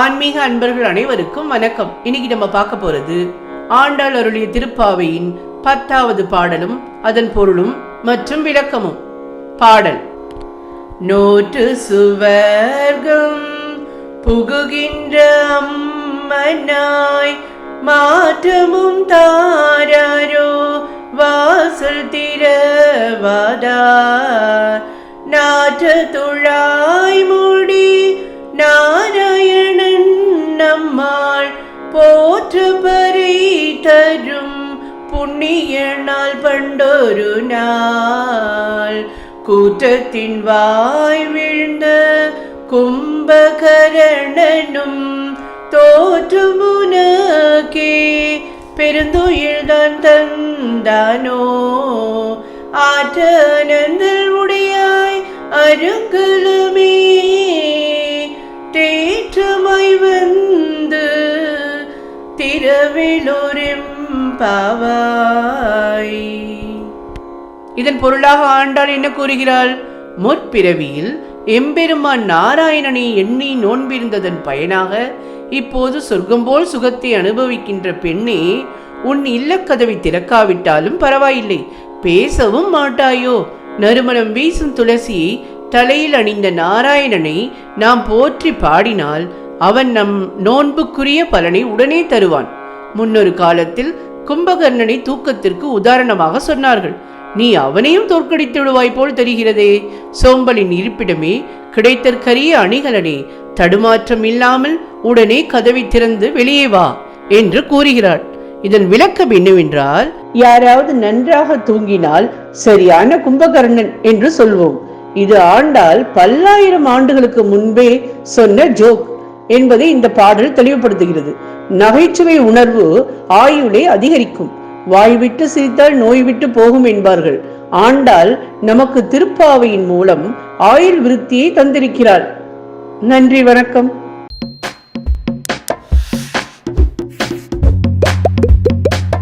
ஆன்மீக அன்பர்கள் அனைவருக்கும் வணக்கம். இன்னைக்கு நம்ம பார்க்க போறது ஆண்டாள் அருளிய திருப்பாவையின் 10வது பாடலும் அதன் பொருளும் மற்றும் விளக்கமும். பாடல். நோற்று சுவர்க்கம் புகுகின்ற அம்மனாய் மாற்றமும் தாராரோ வாசல் திறவாதார் நாற்ற துழாய் மூடி நாராயணன் நம்மாள் போற்ற பறை தரும் புண்ணிய நாள் பண்டொரு நாள் கூற்றத்தின் வாய் வீழ்ந்த கும்பகரணனும் தோற்றுமுனக்கே பெருந்துயில்தான் தந்தானோ ஆற்றனந்தல் உடையாய் அருங்கலமே தேற்றமாய் வந்து திரவிலோரும் பாவாய். இதன் பொருளாக ஆண்டாள் என்ன கூறுகிறாள்? முற்பிறவியில் எம்பெருமான் நாராயணனை எண்ணி நோன்பிருந்ததன் பயனாக இப்போது சொர்க்கம் போல் சுகத்தை அனுபவிக்கின்ற பெண்ணே, உன் இல்லக்கதவை திறக்காவிட்டாலும் பரவாயில்லை, பேசவும் மாட்டாயோ? நறுமணம் வீசும் துளசியை தலையில் அணிந்த நாராயணனை நாம் போற்றி பாடினால் அவன் நம் நோன்புக்குரிய பலனை உடனே தருவான். முன்னொரு காலத்தில் கும்பகர்ணனை தூக்கத்திற்கு உதாரணமாக சொன்னார்கள். நீ அவனையும் தோற்கடித்து விடுவாய் போல் தெரிகிறதே. சோம்பலின் இருப்பிடமே, கிடைத்தற்கரிய அணிகலனே, தடுமாற்றம் இல்லாமல் உடனே கதவை திறந்து வெளியே வா என்று கூறுகிறாள். இதன் விளக்கம் என்னவென்றால், யாராவது நன்றாக தூங்கினால் சரியான கும்பகர்ணன் என்று சொல்வோம். இது ஆண்டாள் பல்லாயிரம் ஆண்டுகளுக்கு முன்பே சொன்ன ஜோக் என்பதை இந்த பாடல் தெளிவுபடுத்துகிறது. நகைச்சுவை உணர்வு ஆயுளை அதிகரிக்கும். வாய் விட்டு சிரித்தால் நோய் விட்டு போகும் என்பார்கள். ஆண்டாள் நமக்கு திருப்பாவையின் மூலம் ஆயுள் விருத்தியை தந்திருக்கிறாள். நன்றி, வணக்கம்.